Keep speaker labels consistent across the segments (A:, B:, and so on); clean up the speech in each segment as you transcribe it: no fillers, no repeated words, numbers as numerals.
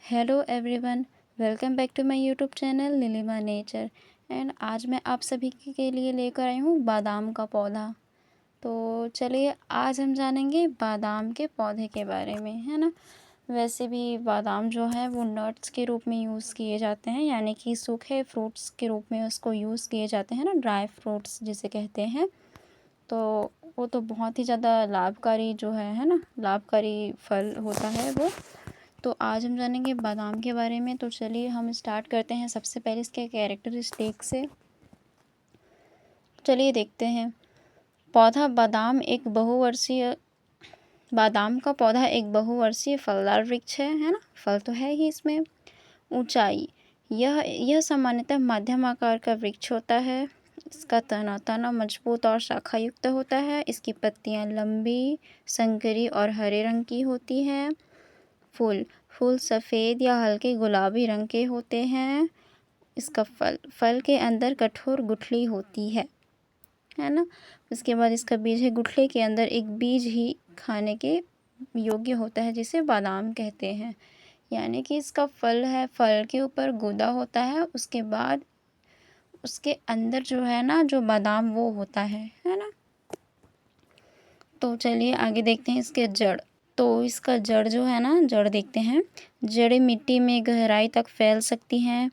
A: Hello everyone, welcome back to my YouTube channel Neelima nature. And आज मैं आप सभी के लिए लेकर आई हूँ बादाम का पौधा। तो चलिए आज हम जानेंगे बादाम के पौधे के बारे में, है ना। वैसे भी बादाम जो है वो नट्स के रूप में यूज़ किए जाते हैं, यानी कि सूखे फ्रूट्स के रूप में उसको यूज़ किए जाते हैं ना, ड्राई फ्रूट्स जिसे कहते हैं। तो वो तो बहुत ही ज़्यादा लाभकारी जो है ना, लाभकारी फल होता है वो। तो आज हम जानेंगे बादाम के बारे में। तो चलिए हम स्टार्ट करते हैं सबसे पहले इसके कैरेक्टरिस्टिक से। चलिए देखते हैं। पौधा बादाम का पौधा एक बहुवर्षीय फलदार वृक्ष है ना। फल तो है ही इसमें। ऊंचाई, यह सामान्यतः मध्यम आकार का वृक्ष होता है। इसका तना मजबूत और शाखा युक्त होता है। इसकी पत्तियां लंबी, संकरी और हरे रंग की होती हैं। फूल सफ़ेद या हल्के गुलाबी रंग के होते हैं। इसका फल के अंदर कठोर गुठली होती है ना। उसके बाद इसका बीज है। गुठली के अंदर एक बीज ही खाने के योग्य होता है, जिसे बादाम कहते हैं। यानी कि इसका फल है, फल के ऊपर गूदा होता है, उसके बाद उसके अंदर जो है ना, जो बादाम वो होता है ना। तो चलिए आगे देखते हैं इसके जड़। तो इसका जड़ जो है ना, जड़ देखते हैं। जड़ें मिट्टी में गहराई तक फैल सकती हैं।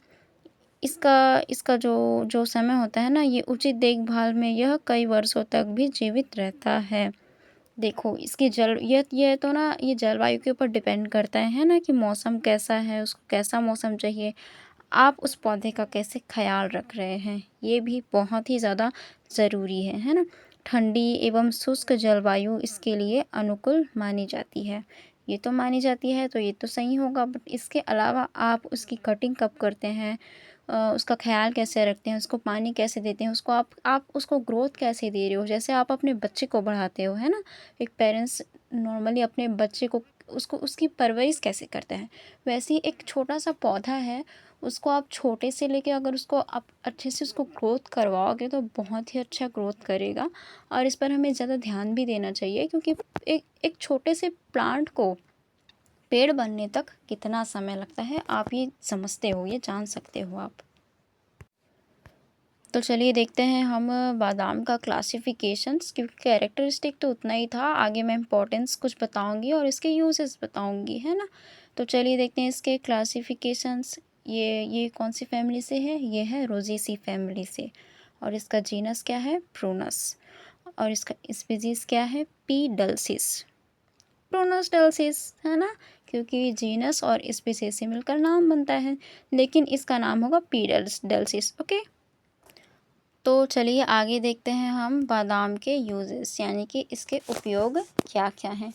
A: इसका जो समय होता है ना, ये उचित देखभाल में यह कई वर्षों तक भी जीवित रहता है। देखो इसकी जल ये तो ना, ये जलवायु के ऊपर डिपेंड करता है ना, कि मौसम कैसा है, उसको कैसा मौसम चाहिए, आप उस पौधे का कैसे ख्याल रख रहे हैं, ये भी बहुत ही ज़्यादा ज़रूरी है ना। ठंडी एवं शुष्क जलवायु इसके लिए अनुकूल मानी जाती है। ये तो मानी जाती है, तो ये तो सही होगा। बट इसके अलावा आप उसकी कटिंग कब करते हैं, उसका ख्याल कैसे रखते हैं, उसको पानी कैसे देते हैं, उसको आप उसको ग्रोथ कैसे दे रहे हो। जैसे आप अपने बच्चे को बढ़ाते हो, है ना। एक पेरेंट्स नॉर्मली अपने बच्चे को उसकी परवरिश कैसे करते हैं, वैसे ही एक छोटा सा पौधा है, उसको आप छोटे से लेके अगर उसको आप अच्छे से उसको ग्रोथ करवाओगे तो बहुत ही अच्छा ग्रोथ करेगा। और इस पर हमें ज़्यादा ध्यान भी देना चाहिए, क्योंकि एक छोटे से प्लांट को पेड़ बनने तक कितना समय लगता है, आप ये समझते हो, ये जान सकते हो आप। तो चलिए देखते हैं हम बादाम का क्लासिफिकेशंस, क्योंकि कैरेक्टरिस्टिक तो उतना ही था, आगे मैं इम्पोर्टेंस कुछ बताऊंगी और इसके यूजेस बताऊंगी, है ना। तो चलिए देखते हैं इसके क्लासिफिकेशंस। ये कौन सी फैमिली से है, ये है रोजेसी फैमिली से। और इसका जीनस क्या है, प्रूनस। और इसका स्पीसीज क्या है, पी डल्सिस। प्रूनस डल्सिस, है ना, क्योंकि जीनस और स्पीसीज से मिलकर नाम बनता है, लेकिन इसका नाम होगा पी डल्सिस। ओके। तो चलिए आगे देखते हैं हम बादाम के यूजेस, यानी कि इसके उपयोग क्या क्या हैं।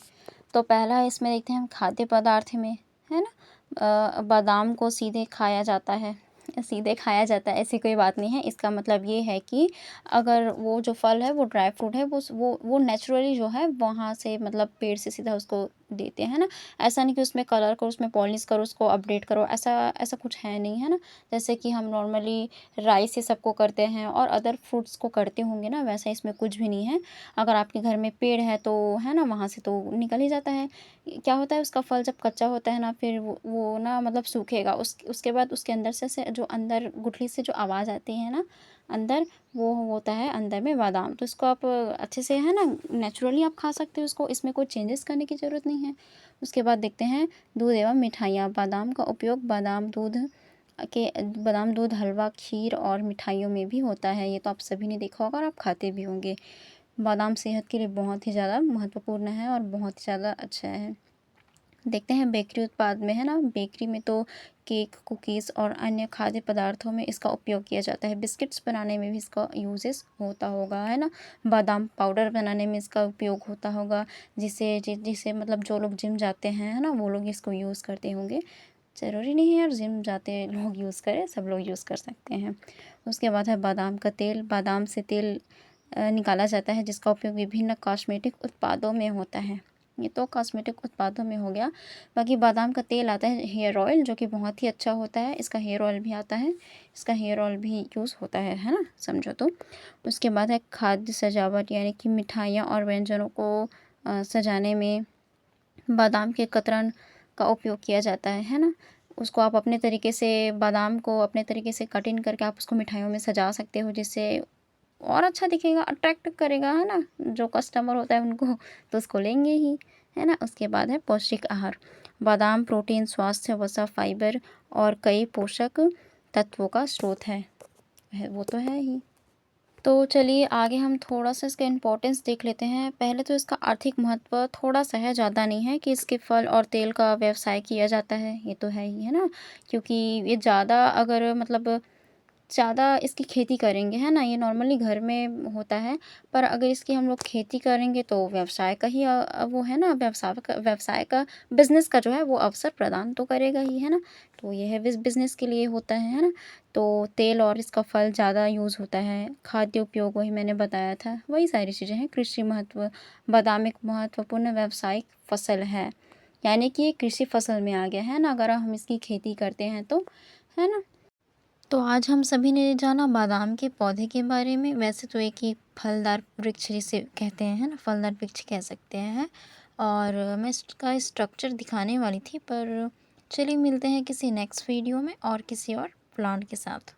A: तो पहला इसमें देखते हैं हम खाद्य पदार्थ में, है ना। बादाम को सीधे खाया जाता है, ऐसी कोई बात नहीं है। इसका मतलब ये है कि अगर वो जो फल है, वो ड्राई फ्रूट है, वो नेचुरली जो है वहाँ से, मतलब पेड़ से सीधा उसको देते हैं ना। ऐसा नहीं कि उसमें कलर करो, उसमें पॉलिश करो, उसको अपडेट करो, ऐसा ऐसा कुछ है नहीं, है ना। जैसे कि हम नॉर्मली राइस से सबको करते हैं और अदर फ्रूट्स को करते होंगे ना, वैसा इसमें कुछ भी नहीं है। अगर आपके घर में पेड़ है तो, है ना, वहाँ से तो निकल ही जाता है। क्या होता है, उसका फल जब कच्चा होता है ना, फिर वो ना, मतलब सूखेगा, उसके बाद उसके अंदर से जो अंदर गुठली से जो आवाज़ आती है ना अंदर, वो होता है अंदर में बादाम। तो इसको आप अच्छे से, है ना, नेचुरली आप खा सकते हो इसको, इसमें कोई चेंजेस करने की ज़रूरत नहीं है। उसके बाद देखते हैं दूध एवं मिठाइयाँ। बादाम का उपयोग बादाम दूध, हलवा, खीर और मिठाइयों में भी होता है। ये तो आप सभी ने देखा होगा और आप खाते भी होंगे। बादाम सेहत के लिए बहुत ही ज़्यादा महत्वपूर्ण है और बहुत ही ज़्यादा अच्छा है। देखते हैं बेकरी उत्पाद में, है ना, बेकरी में तो केक, कुकीज़ और अन्य खाद्य पदार्थों में इसका उपयोग किया जाता है। बिस्किट्स बनाने में भी इसका यूजेस होता होगा, है ना। बादाम पाउडर बनाने में इसका उपयोग होता होगा, जिसे मतलब जो लोग जिम जाते हैं, है ना, वो लोग इसको यूज़ करते होंगे। ज़रूरी नहीं है यार जिम जाते लोग यूज़ करें, सब लोग यूज़ कर सकते हैं। उसके बाद है बादाम का तेल। बादाम से तेल निकाला जाता है, जिसका उपयोग विभिन्न कॉस्मेटिक उत्पादों में होता है। ये तो कॉस्मेटिक उत्पादों में हो गया। बाकी बादाम का तेल आता है हेयर ऑयल, जो कि बहुत ही अच्छा होता है। इसका हेयर ऑयल भी आता है, इसका हेयर ऑयल भी यूज़ होता है ना, समझो तो। उसके बाद है खाद्य सजावट, यानी कि मिठाइयाँ और व्यंजनों को सजाने में बादाम के कतरन का उपयोग किया जाता है ना। उसको आप अपने तरीके से बादाम को अपने तरीके से कट इन करके आप उसको मिठाइयों में सजा सकते हो, जिससे और अच्छा दिखेगा, अट्रैक्ट करेगा, है ना। जो कस्टमर होता है उनको तो उसको लेंगे ही, है ना। उसके बाद है पौष्टिक आहार। बादाम प्रोटीन, स्वास्थ्य, वसा, फाइबर और कई पोषक तत्वों का स्रोत है वो तो है ही। तो चलिए आगे हम थोड़ा-सा इसका इम्पोर्टेंस देख लेते हैं। पहले तो इसका आर्थिक महत्व थोड़ा-सा है, ज़्यादा नहीं है, कि इसके फल और तेल का व्यवसाय किया जाता है, ये तो है ही, है ना। क्योंकि ये ज़्यादा अगर मतलब ज़्यादा इसकी खेती करेंगे, है ना, ये नॉर्मली घर में होता है, पर अगर इसकी हम लोग खेती करेंगे तो व्यवसाय का ही वो है ना, व्यवसाय का बिज़नेस का जो है वो अवसर प्रदान तो करेगा ही, है ना। तो ये है बिज़नेस के लिए होता है ना। तो तेल और इसका फल ज़्यादा यूज़ होता है। खाद्य उपयोग वही मैंने बताया था, वही सारी चीज़ें हैं। कृषि महत्व, बादाम एक महत्वपूर्ण व्यावसायिक फसल है, यानी कि ये कृषि फसल में आ गया, है ना, अगर हम इसकी खेती करते हैं तो, है ना। तो आज हम सभी ने जाना बादाम के पौधे के बारे में। वैसे तो एक ही फलदार वृक्ष जिसे कहते हैं, है ना, फलदार वृक्ष कह सकते हैं। और मैं इसका स्ट्रक्चर दिखाने वाली थी, पर चलिए मिलते हैं किसी नेक्स्ट वीडियो में और किसी और प्लांट के साथ।